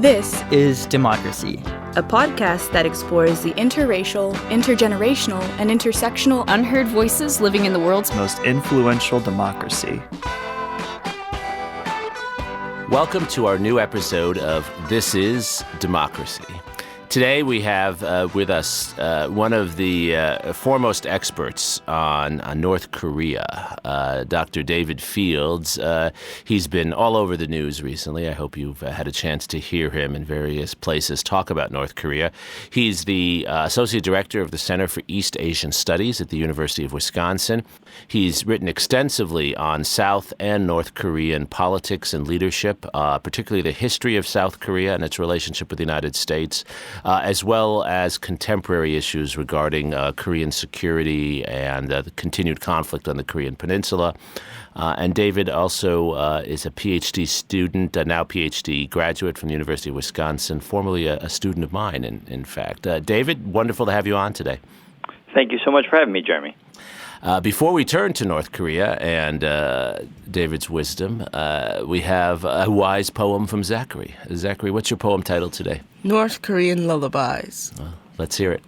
This is Democracy, a podcast that explores the interracial, intergenerational, and intersectional unheard voices living in the world's most influential democracy. Welcome to our new episode of This is Democracy. Today we have with us one of the foremost experts on North Korea, Dr. David Fields. He's been all over the news recently. I hope you've had a chance to hear him in various places talk about North Korea. He's the Associate Director of the Center for East Asian Studies at the University of Wisconsin. He's written extensively on South and North Korean politics and leadership, particularly the history of South Korea and its relationship with the United States, as well as contemporary issues regarding Korean security and the continued conflict on the Korean Peninsula. And David also is a PhD student, now PhD graduate from the University of Wisconsin, formerly a student of mine, in fact. David, wonderful to have you on today. Thank you so much for having me, Jeremy. Before we turn to North Korea and David's wisdom, we have a wise poem from Zachary. Zachary, what's your poem title today? North Korean Lullabies. Well, let's hear it.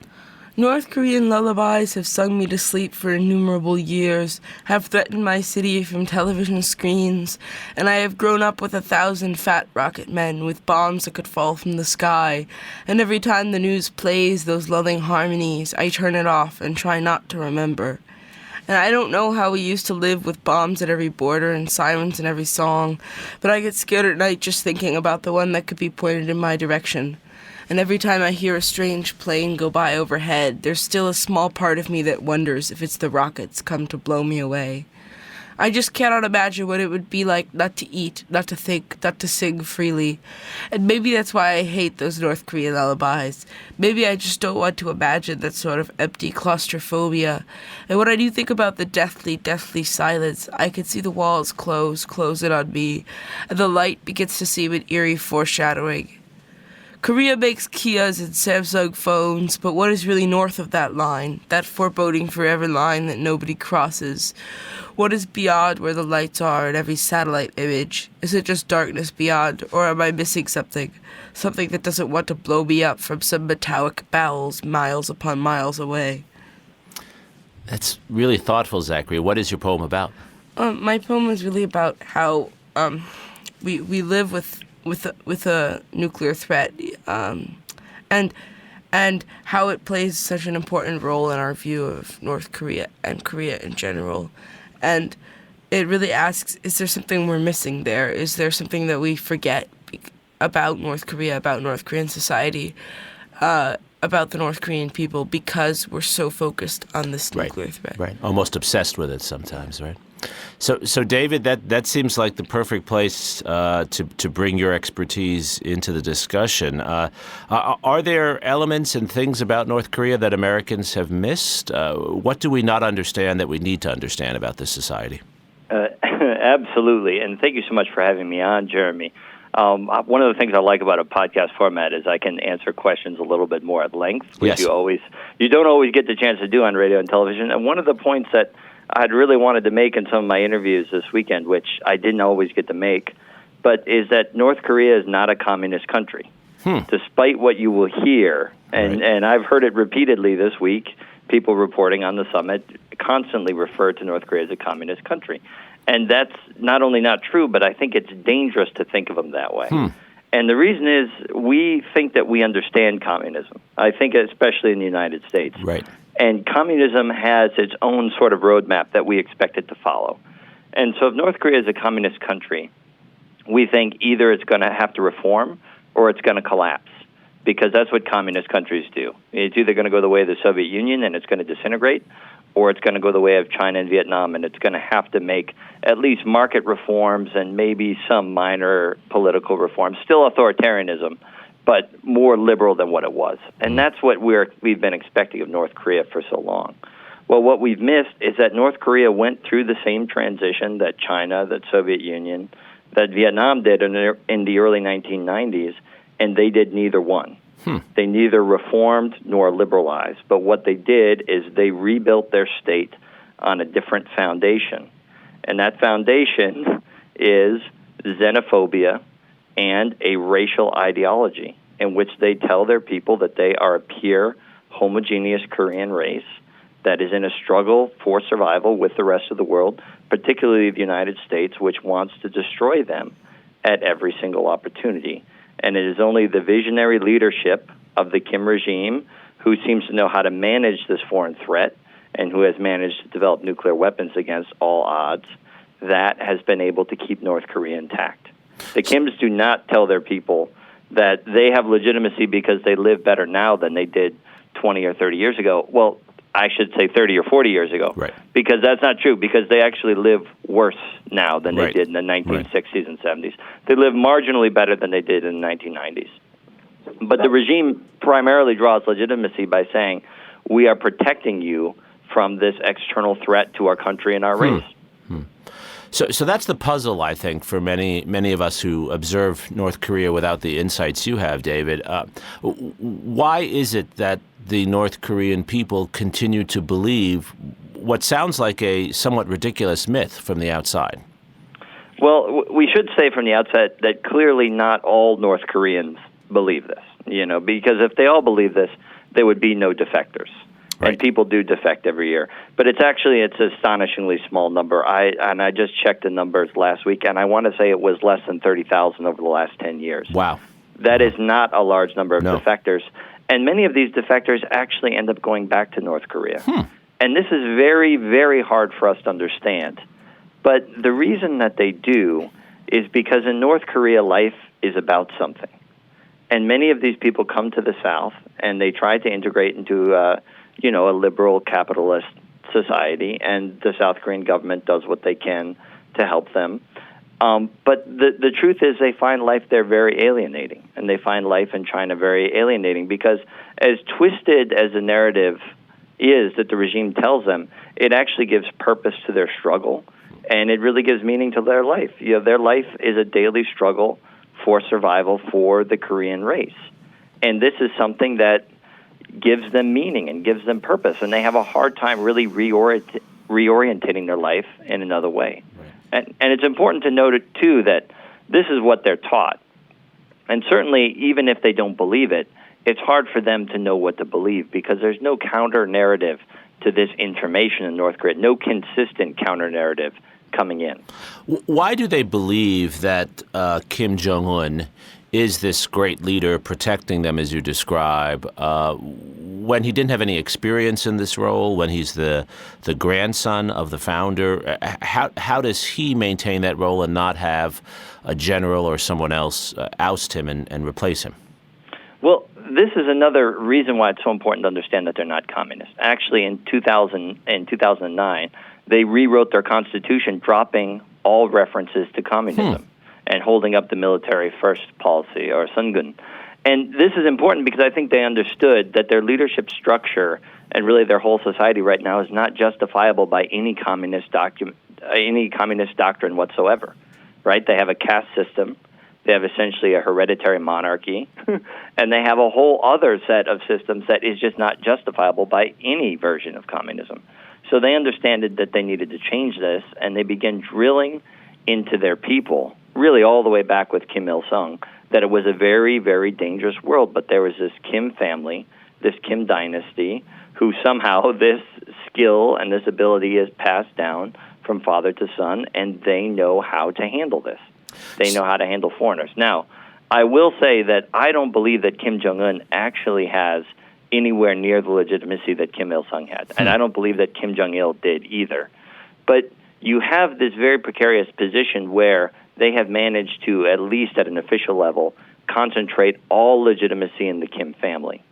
North Korean lullabies have sung me to sleep for innumerable years, have threatened my city from television screens, and I have grown up with 1,000 fat rocket men with bombs that could fall from the sky, and every time the news plays those lulling harmonies, I turn it off and try not to remember. And I don't know how we used to live with bombs at every border and silence in every song, but I get scared at night just thinking about the one that could be pointed in my direction. And every time I hear a strange plane go by overhead, there's still a small part of me that wonders if it's the rockets come to blow me away. I just cannot imagine what it would be like not to eat, not to think, not to sing freely. And maybe that's why I hate those North Korean lullabies. Maybe I just don't want to imagine that sort of empty claustrophobia. And when I do think about the deathly, deathly silence, I can see the walls close in on me, and the light begins to seem an eerie foreshadowing. Korea makes Kias and Samsung phones, but what is really north of that line, that foreboding forever line that nobody crosses? What is beyond where the lights are in every satellite image? Is it just darkness beyond, or am I missing something? Something that doesn't want to blow me up from some metallic bowels miles upon miles away. That's really thoughtful, Zachary. What is your poem about? My poem is really about how we live with a nuclear threat, and how it plays such an important role in our view of North Korea and Korea in general. And it really asks, is there something we're missing there? Is there something that we forget about North Korea, about North Korean society, about the North Korean people, because we're so focused on this nuclear threat? Right, almost obsessed with it sometimes, right? So David, that seems like the perfect place to bring your expertise into the discussion. Are there elements and things about North Korea that Americans have missed? What do we not understand that we need to understand about this society? Absolutely, and thank you so much for having me on, Jeremy. One of the things I like about a podcast format is I can answer questions a little bit more at length, which you don't always get the chance to do on radio and television. And one of the points that I'd really wanted to make in some of my interviews this weekend, which I didn't always get to make, but is that North Korea is not a communist country. Despite what you will hear, and I've heard it repeatedly this week, people reporting on the summit constantly refer to North Korea as a communist country. And that's not only not true, but I think it's dangerous to think of them that way. And the reason is we think that we understand communism. I think especially in the United States. Right. And communism has its own sort of roadmap that we expect it to follow. And so if North Korea is a communist country, we think either it's going to have to reform or it's going to collapse, because that's what communist countries do. It's either going to go the way of the Soviet Union and it's going to disintegrate, or it's going to go the way of China and Vietnam, and it's going to have to make at least market reforms and maybe some minor political reforms, still authoritarianism, but more liberal than what it was. And that's what we've been expecting of North Korea for so long. Well, what we've missed is that North Korea went through the same transition that China, that Soviet Union, that Vietnam did in the early 1990s, and they did neither one. They neither reformed nor liberalized, but what they did is they rebuilt their state on a different foundation. And that foundation is xenophobia and a racial ideology in which they tell their people that they are a pure, homogeneous Korean race that is in a struggle for survival with the rest of the world, particularly the United States, which wants to destroy them at every single opportunity. And it is only the visionary leadership of the Kim regime, who seems to know how to manage this foreign threat and who has managed to develop nuclear weapons against all odds, that has been able to keep North Korea intact. The Kims do not tell their people that they have legitimacy because they live better now than they did 20 or 30 years ago. Well, I should say 30 or 40 years ago, right. Because that's not true, because they actually live worse now than they Right. did in the 1960s and 70s. They live marginally better than they did in the 1990s. But the regime primarily draws legitimacy by saying, we are protecting you from this external threat to our country and our race. So that's the puzzle, I think, for many of us who observe North Korea without the insights you have, David. Why is it that the North Korean people continue to believe what sounds like a somewhat ridiculous myth from the outside? Well, we should say from the outset that clearly not all North Koreans believe this, because if they all believe this, there would be no defectors. Right. And people do defect every year. But it's an astonishingly small number. I just checked the numbers last week, and I want to say it was less than 30,000 over the last 10 years. Wow. That is not a large number of No. defectors. And many of these defectors actually end up going back to North Korea. And this is very, very hard for us to understand. But the reason that they do is because in North Korea, life is about something. And many of these people come to the South, and they try to integrate into a liberal capitalist society, and the South Korean government does what they can to help them. But the truth is they find life there very alienating, and they find life in China very alienating because as twisted as the narrative is that the regime tells them, it actually gives purpose to their struggle, and it really gives meaning to their life. Their life is a daily struggle for survival for the Korean race. And this is something that gives them meaning and gives them purpose, and they have a hard time really reorientating their life in another way. Right. And it's important to note, too, that this is what they're taught. And certainly, even if they don't believe it, it's hard for them to know what to believe because there's no counter-narrative to this information in North Korea, no consistent counter-narrative coming in. Why do they believe that Kim Jong-un is this great leader protecting them, as you describe, when he didn't have any experience in this role, when he's the grandson of the founder? How does he maintain that role and not have a general or someone else oust him and replace him? Well, this is another reason why it's so important to understand that they're not communists. Actually, in 2009, they rewrote their constitution, dropping all references to communism and holding up the military first policy, or Sungun. And this is important because I think they understood that their leadership structure and really their whole society right now is not justifiable by any communist doctrine whatsoever. Right? They have a caste system. They have essentially a hereditary monarchy, and they have a whole other set of systems that is just not justifiable by any version of communism. So they understood that they needed to change this, and they began drilling into their people, really all the way back with Kim Il-sung, that it was a very, very dangerous world. But there was this Kim family, this Kim dynasty, who somehow this skill and this ability is passed down from father to son, and they know how to handle this. They know how to handle foreigners. Now, I will say that I don't believe that Kim Jong-un actually has anywhere near the legitimacy that Kim Il-sung had. And I don't believe that Kim Jong-il did either. But you have this very precarious position where they have managed to, at least at an official level, concentrate all legitimacy in the Kim family.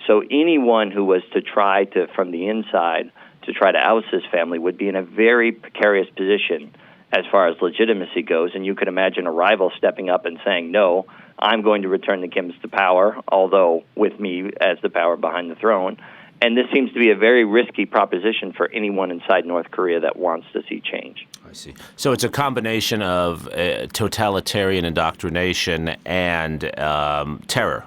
So anyone who was to try to, from the inside, to try to oust this family would be in a very precarious position as far as legitimacy goes, and you could imagine a rival stepping up and saying, no, I'm going to return the Kims to power, although with me as the power behind the throne. And this seems to be a very risky proposition for anyone inside North Korea that wants to see change. I see. So it's a combination of totalitarian indoctrination and terror.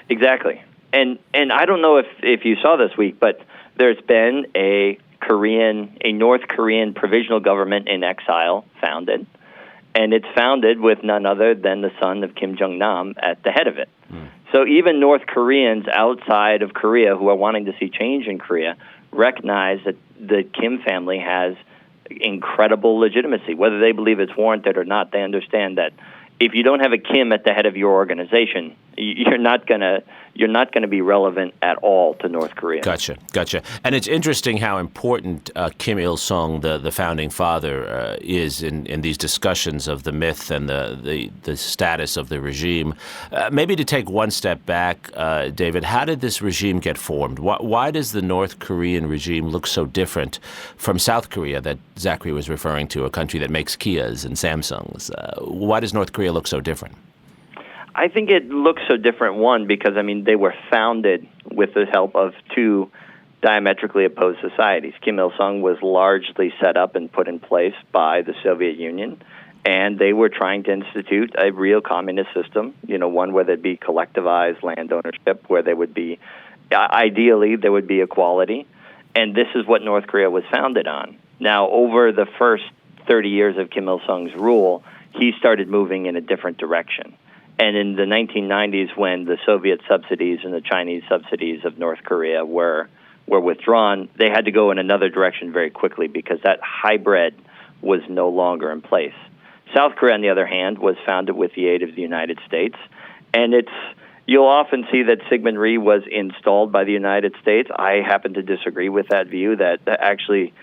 Exactly. And I don't know if you saw this week, but there's been a North Korean provisional government in exile founded, And it's founded with none other than the son of Kim Jong-nam at the head of it. So even North Koreans outside of Korea who are wanting to see change in Korea recognize that the Kim family has incredible legitimacy. Whether they believe it's warranted or not, they understand that if you don't have a Kim at the head of your organization, you're not gonna be relevant at all to North Korea. Gotcha. And it's interesting how important Kim Il-sung, the founding father, is in these discussions of the myth and the status of the regime. Maybe to take one step back, David, how did this regime get formed? Why does the North Korean regime look so different from South Korea that Zachary was referring to, a country that makes Kias and Samsungs? Why does North Korea look so different? I think it looks so different, one, because, they were founded with the help of two diametrically opposed societies. Kim Il-sung was largely set up and put in place by the Soviet Union, and they were trying to institute a real communist system, one where there'd be collectivized land ownership, where there would be, ideally, there would be equality, and this is what North Korea was founded on. Now, over the first 30 years of Kim Il-sung's rule, he started moving in a different direction. And in the 1990s, when the Soviet subsidies and the Chinese subsidies of North Korea were withdrawn, they had to go in another direction very quickly because that hybrid was no longer in place. South Korea, on the other hand, was founded with the aid of the United States. And you'll often see that Syngman Rhee was installed by the United States. I happen to disagree with that view, that actually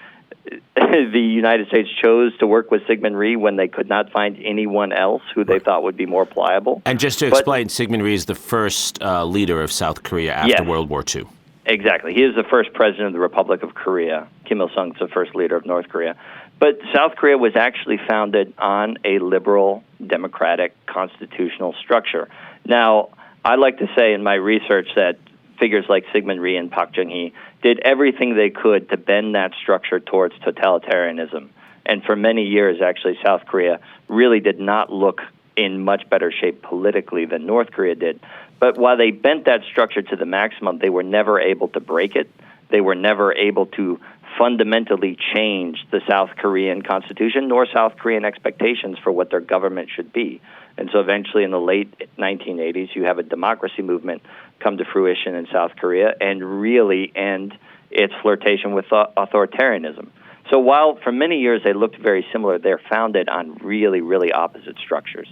the United States chose to work with Syngman Rhee when they could not find anyone else who they thought would be more pliable. And just to explain, Syngman Rhee is the first leader of South Korea after World War II. Exactly. He is the first president of the Republic of Korea. Kim Il-sung is the first leader of North Korea. But South Korea was actually founded on a liberal, democratic, constitutional structure. Now, I like to say in my research that figures like Syngman Rhee and Park Chung-hee did everything they could to bend that structure towards totalitarianism. And for many years, actually, South Korea really did not look in much better shape politically than North Korea did. But while they bent that structure to the maximum, they were never able to break it. They were never able to fundamentally change the South Korean constitution nor South Korean expectations for what their government should be. And so eventually in the late 1980s, you have a democracy movement come to fruition in South Korea and really end its flirtation with authoritarianism. So while for many years they looked very similar, they're founded on really, really opposite structures.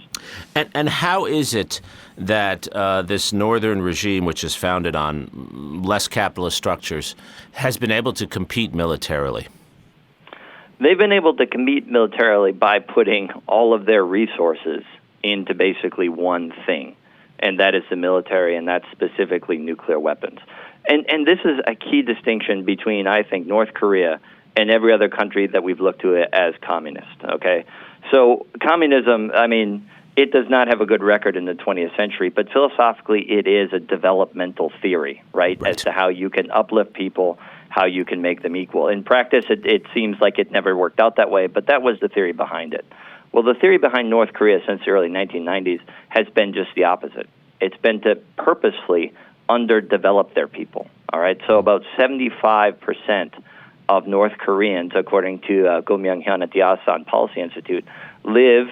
And how is it that this northern regime, which is founded on less capitalist structures, has been able to compete militarily? They've been able to compete militarily by putting all of their resources into basically one thing, and that is the military, and that's specifically nuclear weapons. And this is a key distinction between, I think, North Korea and every other country that we've looked to as communist, okay? So communism, it does not have a good record in the 20th century, but philosophically it is a developmental theory, right? As to how you can uplift people, how you can make them equal. In practice, it seems like it never worked out that way, but that was the theory behind it. Well, the theory behind North Korea since the early 1990s has been just the opposite. It's been to purposefully underdevelop their people, all right? So about 75% of North Koreans, according to Go Myung-hyun at the Asan Policy Institute, live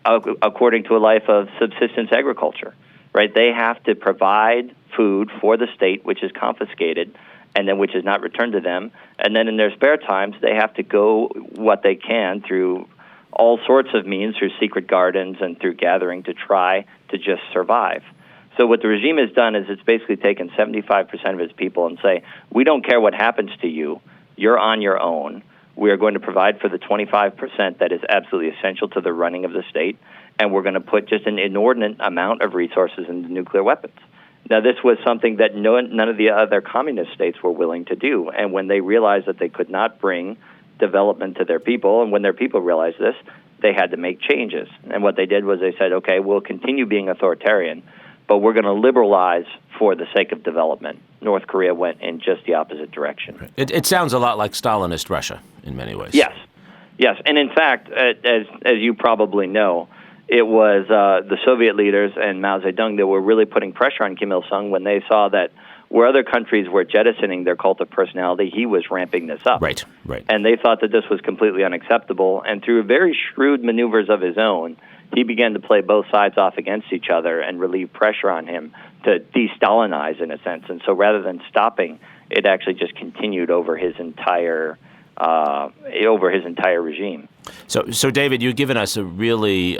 according to a life of subsistence agriculture, right? They have to provide food for the state, which is confiscated, and then which is not returned to them. And then in their spare times, they have to go what they can through all sorts of means, through secret gardens and through gathering to try to just survive. So what the regime has done is it's basically taken 75% of its people and say, we don't care what happens to you. You're on your own. We are going to provide for the 25% that is absolutely essential to the running of the state, and we're going to put just an inordinate amount of resources into nuclear weapons. Now, this was something that none of the other communist states were willing to do, and when they realized that they could not bring development to their people, and when their people realized this, they had to make changes. And what they did was they said, okay, we'll continue being authoritarian, but we're going to liberalize for the sake of development. North Korea went in just the opposite direction. It sounds a lot like Stalinist Russia in many ways. Yes. And in fact, as you probably know, it was the Soviet leaders and Mao Zedong that were really putting pressure on Kim Il-sung when they saw that where other countries were jettisoning their cult of personality, he was ramping this up. Right. And they thought that this was completely unacceptable. And through very shrewd maneuvers of his own, he began to play both sides off against each other and relieve pressure on him to de-Stalinize, in a sense. And so rather than stopping, it actually just continued over his entire regime. So David, you've given us a really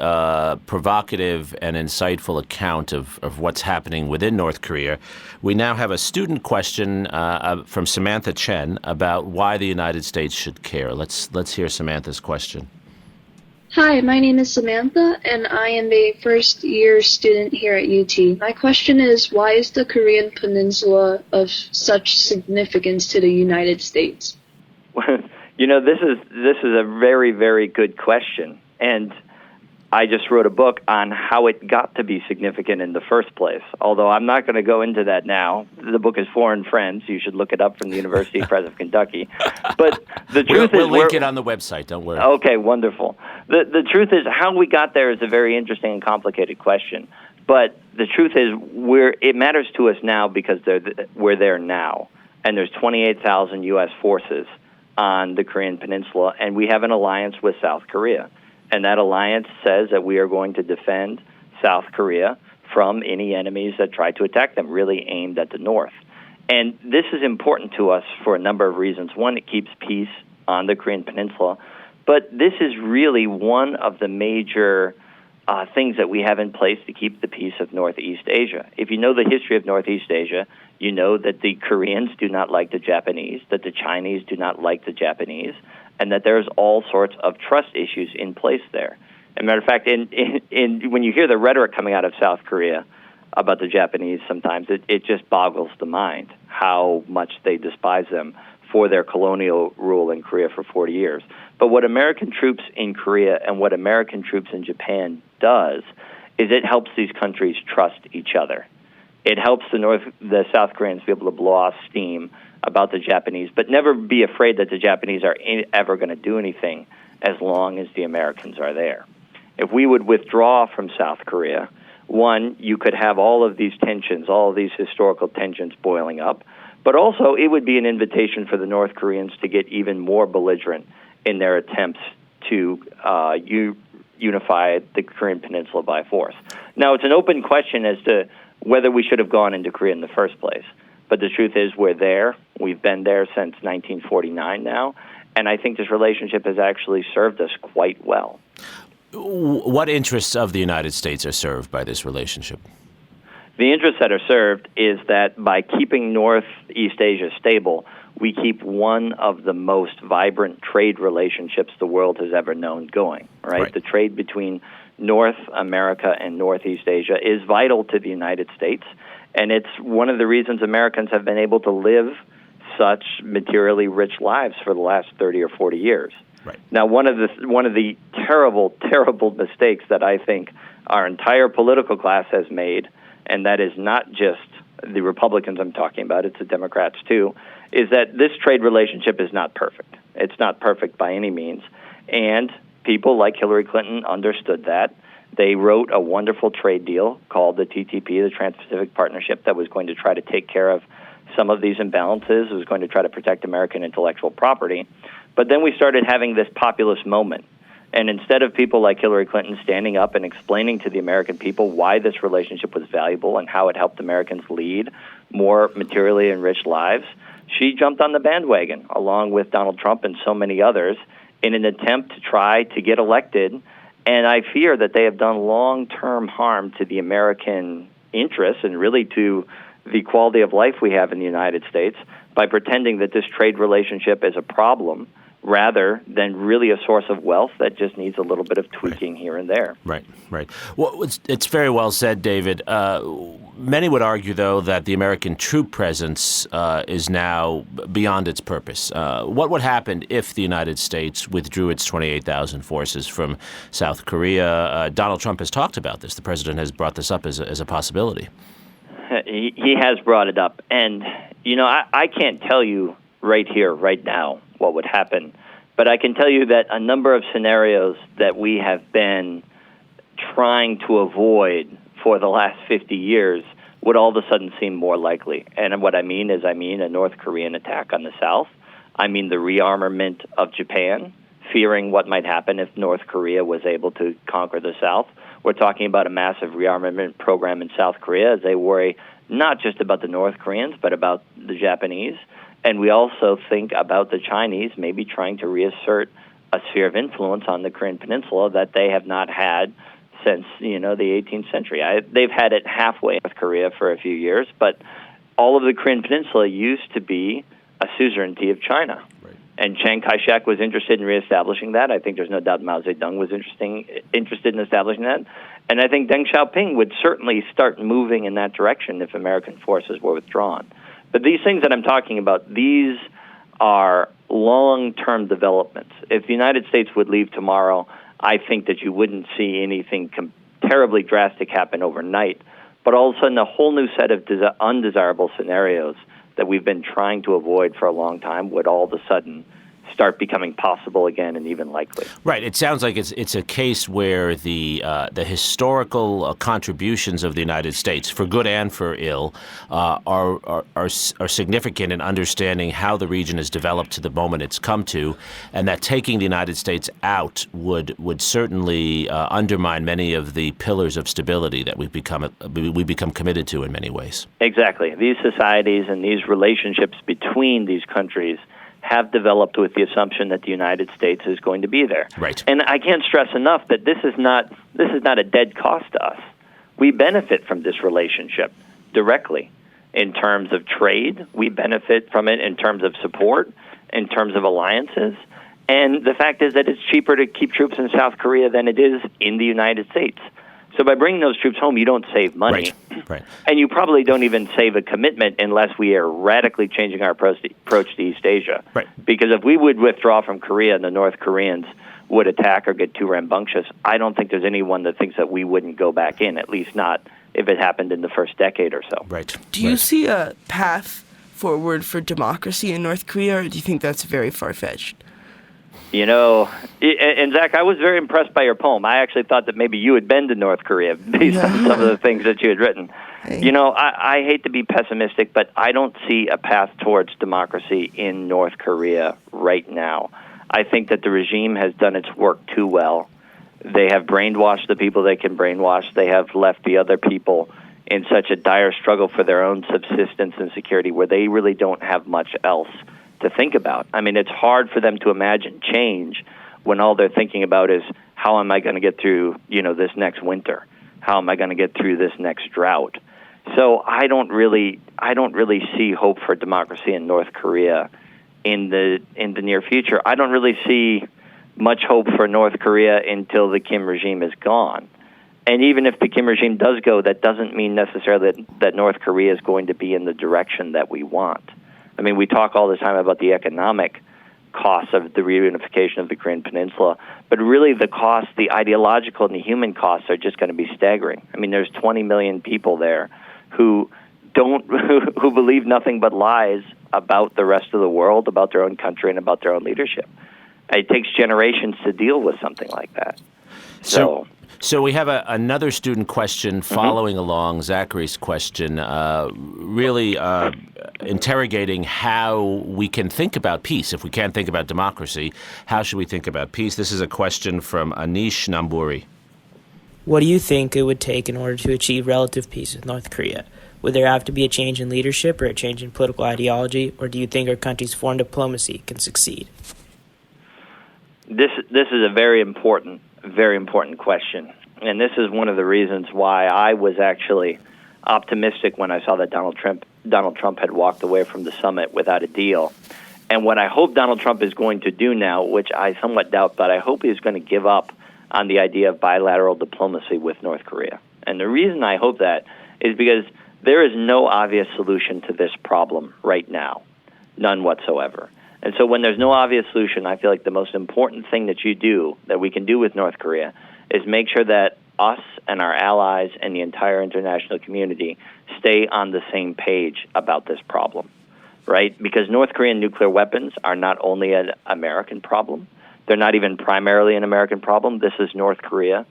provocative and insightful account of what's happening within North Korea. We now have a student question from Samantha Chen about why the United States should care. Let's hear Samantha's question. Hi, my name is Samantha, and I am a first-year student here at UT. My question is, why is the Korean Peninsula of such significance to the United States? You know, this is a very, very good question, and I just wrote a book on how it got to be significant in the first place, although I'm not going to go into that now. The book is Foreign Friends. You should look it up from the University Press of Kentucky. But the truth is... We'll link it on the website, don't worry. Okay, wonderful. The truth is, how we got there is a very interesting and complicated question. But the truth is, it matters to us now because we're there now, and there's 28,000 U.S. forces on the Korean Peninsula, and we have an alliance with South Korea. And that alliance says that we are going to defend South Korea from any enemies that try to attack them, really aimed at the north. And this is important to us for a number of reasons. One, it keeps peace on the Korean Peninsula. But this is really one of the major things that we have in place to keep the peace of Northeast Asia. If you know the history of Northeast Asia, you know that the Koreans do not like the Japanese, that the Chinese do not like the Japanese, and that there's all sorts of trust issues in place there. As a matter of fact, when you hear the rhetoric coming out of South Korea about the Japanese sometimes, it just boggles the mind how much they despise them for their colonial rule in Korea for 40 years. But what American troops in Korea and what American troops in Japan does is it helps these countries trust each other. It helps the South Koreans be able to blow off steam about the Japanese, but never be afraid that the Japanese are ever going to do anything as long as the Americans are there. If we would withdraw from South Korea, one, you could have all of these tensions, all of these historical tensions boiling up, but also it would be an invitation for the North Koreans to get even more belligerent in their attempts to unify the Korean Peninsula by force. Now, it's an open question as to whether we should have gone into Korea in the first place. But the truth is we're there. We've been there since 1949 now. And I think this relationship has actually served us quite well. What interests of the United States are served by this relationship? The interests that are served is that by keeping Northeast Asia stable, we keep one of the most vibrant trade relationships the world has ever known going, right? The trade between North America and Northeast Asia is vital to the United States, and it's one of the reasons Americans have been able to live such materially rich lives for the last 30 or 40 years. Right. Now, one of the terrible, terrible mistakes that I think our entire political class has made, and that is not just the Republicans I'm talking about, it's the Democrats too, is that this trade relationship is not perfect. It's not perfect by any means, and people like Hillary Clinton understood that. They wrote a wonderful trade deal called the TTP, the Trans-Pacific Partnership, that was going to try to take care of some of these imbalances. It was going to try to protect American intellectual property. But then we started having this populist moment. And instead of people like Hillary Clinton standing up and explaining to the American people why this relationship was valuable and how it helped Americans lead more materially enriched lives, she jumped on the bandwagon, along with Donald Trump and so many others, in an attempt to try to get elected. And I fear that they have done long-term harm to the American interests and really to the quality of life we have in the United States by pretending that this trade relationship is a problem rather than really a source of wealth that just needs a little bit of tweaking here and there. Right. Well, it's very well said, David. Many would argue, though, that the American troop presence is now beyond its purpose. What would happen if the United States withdrew its 28,000 forces from South Korea? Donald Trump has talked about this. The president has brought this up as a possibility. He has brought it up. And, I can't tell you right here, right now, what would happen. But I can tell you that a number of scenarios that we have been trying to avoid for the last 50 years would all of a sudden seem more likely. And what I mean is a North Korean attack on the South. I mean the rearmament of Japan, fearing what might happen if North Korea was able to conquer the South. We're talking about a massive rearmament program in South Korea as they worry not just about the North Koreans, but about the Japanese. And we also think about the Chinese maybe trying to reassert a sphere of influence on the Korean Peninsula that they have not had since, the 18th century. They've had it halfway in North Korea for a few years, but all of the Korean Peninsula used to be a suzerainty of China. Right. And Chiang Kai-shek was interested in reestablishing that. I think there's no doubt Mao Zedong was interested in establishing that. And I think Deng Xiaoping would certainly start moving in that direction if American forces were withdrawn. But these things that I'm talking about, these are long-term developments. If the United States would leave tomorrow, I think that you wouldn't see anything terribly drastic happen overnight. But all of a sudden, a whole new set of undesirable scenarios that we've been trying to avoid for a long time would all of a sudden start becoming possible again and even likely. Right. It sounds like it's a case where the historical contributions of the United States, for good and for ill, are significant in understanding how the region has developed to the moment it's come to, and that taking the United States out would certainly undermine many of the pillars of stability that we become committed to in many ways. Exactly. These societies and these relationships between these countries have developed with the assumption that the United States is going to be there. Right. And I can't stress enough that this is not a dead cost to us. We benefit from this relationship directly in terms of trade. We benefit from it in terms of support, in terms of alliances. And the fact is that it's cheaper to keep troops in South Korea than it is in the United States. So by bringing those troops home, you don't save money. Right. And you probably don't even save a commitment unless we are radically changing our approach to East Asia. Right. Because if we would withdraw from Korea and the North Koreans would attack or get too rambunctious, I don't think there's anyone that thinks that we wouldn't go back in, at least not if it happened in the first decade or so. Right. Do you see a path forward for democracy in North Korea, or do you think that's very far-fetched? And Zach, I was very impressed by your poem. I actually thought that maybe you had been to North Korea based on some of the things that you had written. Hey. I hate to be pessimistic, but I don't see a path towards democracy in North Korea right now. I think that the regime has done its work too well. They have brainwashed the people they can brainwash. They have left the other people in such a dire struggle for their own subsistence and security where they really don't have much else to think about. I mean, it's hard for them to imagine change when all they're thinking about is, how am I going to get through, this next winter? How am I going to get through this next drought? So I don't really see hope for democracy in North Korea in the near future. I don't really see much hope for North Korea until the Kim regime is gone. And even if the Kim regime does go, that doesn't mean necessarily that North Korea is going to be in the direction that we want. I mean, we talk all the time about the economic costs of the reunification of the Korean Peninsula, but really the costs, the ideological and the human costs are just going to be staggering. I mean, there's 20 million people there who who believe nothing but lies about the rest of the world, about their own country, and about their own leadership. It takes generations to deal with something like that. So we have another student question following along Zachary's question, really interrogating how we can think about peace. If we can't think about democracy, how should we think about peace? This is a question from Anish Namburi. What do you think it would take in order to achieve relative peace with North Korea? Would there have to be a change in leadership or a change in political ideology, or do you think our country's foreign diplomacy can succeed? This is a very important question. And this is one of the reasons why I was actually optimistic when I saw that Donald Trump had walked away from the summit without a deal. And what I hope Donald Trump is going to do now, which I somewhat doubt, but I hope he's going to give up on the idea of bilateral diplomacy with North Korea. And the reason I hope that is because there is no obvious solution to this problem right now, none whatsoever. And so when there's no obvious solution, I feel like the most important thing that we can do with North Korea is make sure that us and our allies and the entire international community stay on the same page about this problem, right? Because North Korean nuclear weapons are not only an American problem, they're not even primarily an American problem. This is North Korea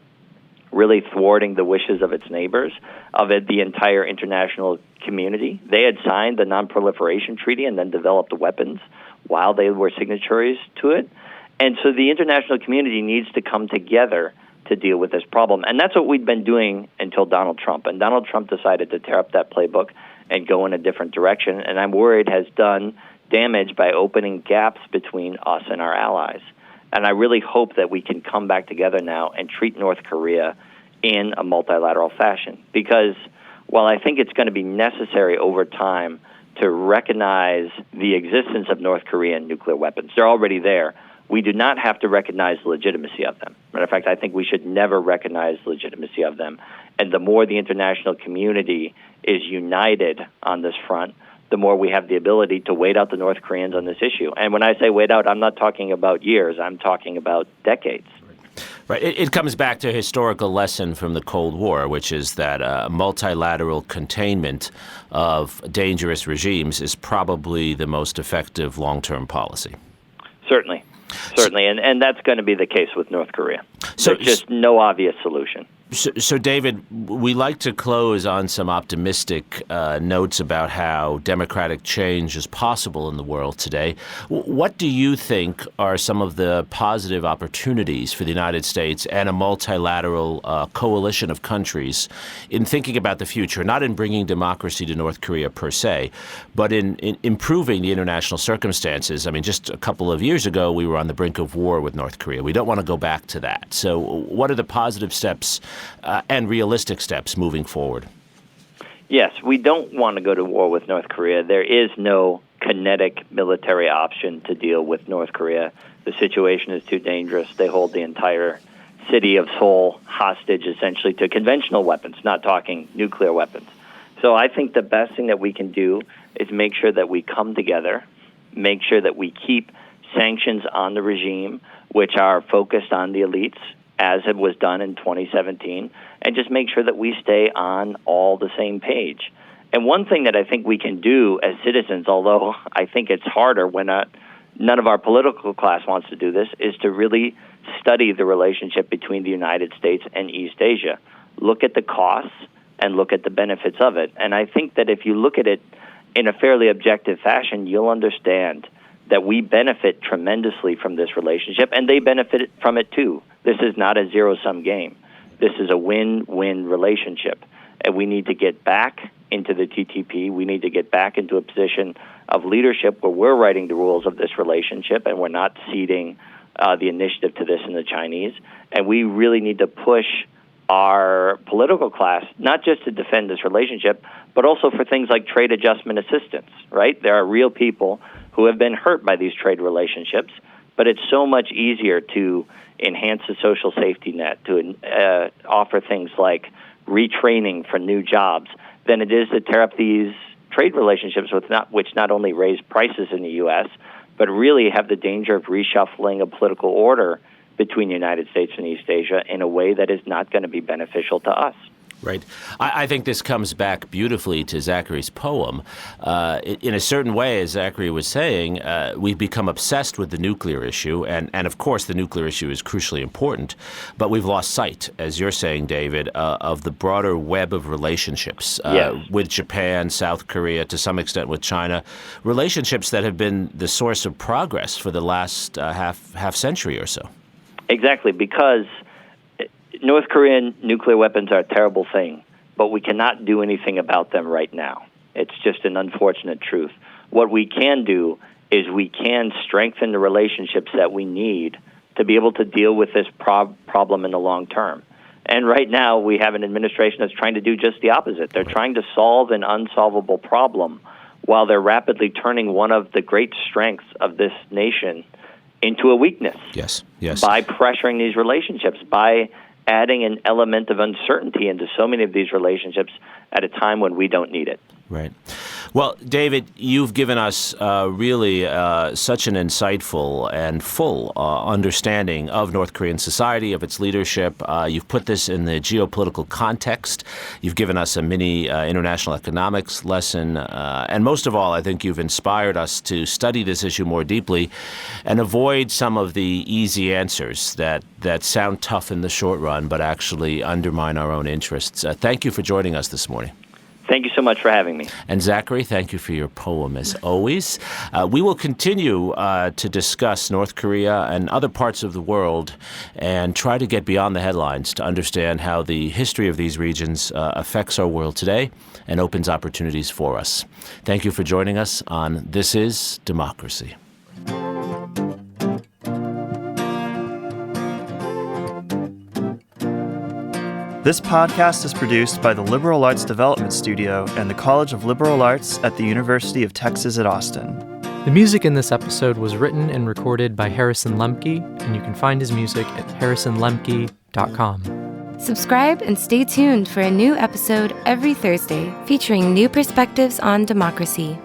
really thwarting the wishes of its neighbors, the entire international community. They had signed the Non-Proliferation Treaty and then developed weapons while they were signatories to it. And so the international community needs to come together to deal with this problem. And that's what we'd been doing until Donald Trump. And Donald Trump decided to tear up that playbook and go in a different direction. And I'm worried has done damage by opening gaps between us and our allies. And I really hope that we can come back together now and treat North Korea in a multilateral fashion. Because while I think it's going to be necessary over time to recognize the existence of North Korean nuclear weapons, they're already there. We do not have to recognize the legitimacy of them. Matter of fact, I think we should never recognize the legitimacy of them. And the more the international community is united on this front, the more we have the ability to wait out the North Koreans on this issue. And when I say wait out, I'm not talking about years. I'm talking about decades. Right. It comes back to a historical lesson from the Cold War, which is that multilateral containment of dangerous regimes is probably the most effective long-term policy. Certainly. And that's going to be the case with North Korea. So there's just no obvious solution. So, David, we like to close on some optimistic notes about how democratic change is possible in the world today. What do you think are some of the positive opportunities for the United States and a multilateral coalition of countries in thinking about the future, not in bringing democracy to North Korea per se, but in improving the international circumstances? I mean, just a couple of years ago, we were on the brink of war with North Korea. We don't want to go back to that. So what are the positive steps and realistic steps moving forward? Yes, we don't want to go to war with North Korea. There is no kinetic military option to deal with North Korea. The situation is too dangerous. They hold the entire city of Seoul hostage, essentially, to conventional weapons, not talking nuclear weapons. So I think the best thing that we can do is make sure that we come together, make sure that we keep sanctions on the regime, which are focused on the elites, as it was done in 2017, and just make sure that we stay on all the same page. And one thing that I think we can do as citizens, although I think it's harder when none of our political class wants to do this, is to really study the relationship between the United States and East Asia. Look at the costs and look at the benefits of it. And I think that if you look at it in a fairly objective fashion, you'll understand that we benefit tremendously from this relationship, and they benefit from it too. This is not a zero-sum game. This is a win-win relationship, and we need to get back into the TTP. We need to get back into a position of leadership where we're writing the rules of this relationship, and we're not ceding the initiative to this in the Chinese. And we really need to push our political class, not just to defend this relationship, but also for things like trade adjustment assistance, right? There are real people who have been hurt by these trade relationships, but it's so much easier to enhance the social safety net, to offer things like retraining for new jobs, than it is to tear up these trade relationships which not only raise prices in the U.S., but really have the danger of reshuffling a political order between the United States and East Asia in a way that is not going to be beneficial to us. Right. I think this comes back beautifully to Zachary's poem. In a certain way, as Zachary was saying, we've become obsessed with the nuclear issue, and of course the nuclear issue is crucially important, but we've lost sight, as you're saying, David, of the broader web of relationships with Japan, South Korea, to some extent with China, relationships that have been the source of progress for the last half century or so. Exactly, because North Korean nuclear weapons are a terrible thing, but we cannot do anything about them right now. It's just an unfortunate truth. What we can do is we can strengthen the relationships that we need to be able to deal with this problem in the long term. And right now, we have an administration that's trying to do just the opposite. They're trying to solve an unsolvable problem while they're rapidly turning one of the great strengths of this nation into a weakness. Yes. By pressuring these relationships, by adding an element of uncertainty into so many of these relationships at a time when we don't need it. Right. Well, David, you've given us really such an insightful and full understanding of North Korean society, of its leadership. You've put this in the geopolitical context. You've given us a mini international economics lesson. And most of all, I think you've inspired us to study this issue more deeply and avoid some of the easy answers that sound tough in the short run but actually undermine our own interests. Thank you for joining us this morning. Thank you so much for having me. And Zachary, thank you for your poem as always. We will continue to discuss North Korea and other parts of the world and try to get beyond the headlines to understand how the history of these regions affects our world today and opens opportunities for us. Thank you for joining us on This Is Democracy. This podcast is produced by the Liberal Arts Development Studio and the College of Liberal Arts at the University of Texas at Austin. The music in this episode was written and recorded by Harrison Lemke, and you can find his music at harrisonlemke.com. Subscribe and stay tuned for a new episode every Thursday featuring new perspectives on democracy.